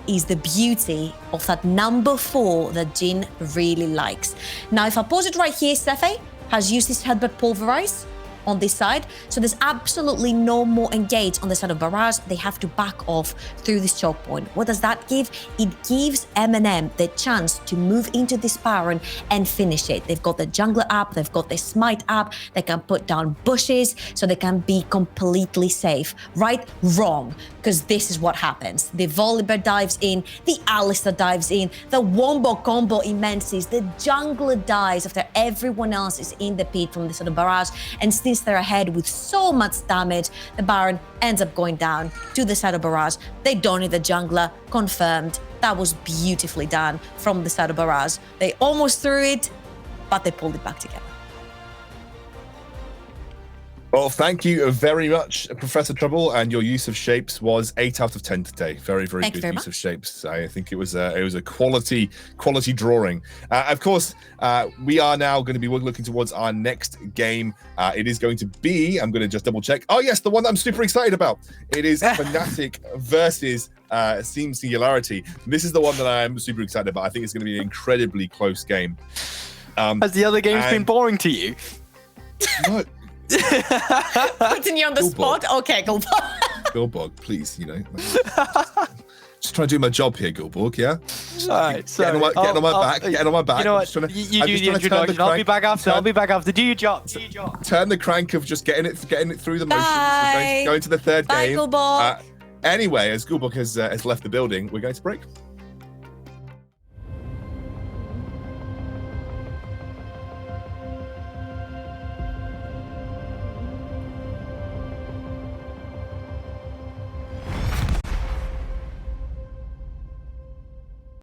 Speaker 2: is the beauty of that number 4 that Jhin really likes. Now, if I pause it right here, Sefe has used his headbutt pulverize, on this side. So there's absolutely no more engage on the side of Barrage. They have to back off through this choke point. What does that give? It gives MNM the chance to move into this Baron and finish it. They've got the jungler up, they've got the smite up, they can put down bushes so they can be completely safe. Right? Wrong. Because this is what happens. The Volibear dives in, the Alistar dives in, the Wombo combo immenses, the jungler dies after everyone else is in the pit from the sort of Barrage, and since they're ahead with so much damage, the Baron ends up going down to the side of Barrage. They don't need the jungler, confirmed. That was beautifully done from the side of Barrage. They almost threw it, but they pulled it back together.
Speaker 1: Well, thank you very much, Professor Trouble, and your use of shapes was 8 out of 10 today. Very, very
Speaker 2: Thank you
Speaker 1: good
Speaker 2: very
Speaker 1: use of
Speaker 2: much.
Speaker 1: shapes. I think it was a quality drawing. Of course, we are now going to be looking towards our next game. It is going to be, I'm going to just double check. Oh yes, the one that I'm super excited about. It is Fnatic versus Team Singularity. This is the one that I'm super excited about. I think it's going to be an incredibly close game.
Speaker 3: Has the other games been boring to you?
Speaker 1: No.
Speaker 2: Putting you on the spot? Okay, Gulborg.
Speaker 1: Gulborg, please, just trying to do my job here, Gulborg, yeah?
Speaker 3: Alright,
Speaker 1: Getting on my back. You know what?
Speaker 3: You do the introduction. I'll be back after. Do your job.
Speaker 1: Turn the crank of just getting it through the motions.
Speaker 2: Bye.
Speaker 1: We're going to the third
Speaker 2: Bye,
Speaker 1: game.
Speaker 2: Gulborg.
Speaker 1: Anyway, as Gulborg has left the building, we're going to break.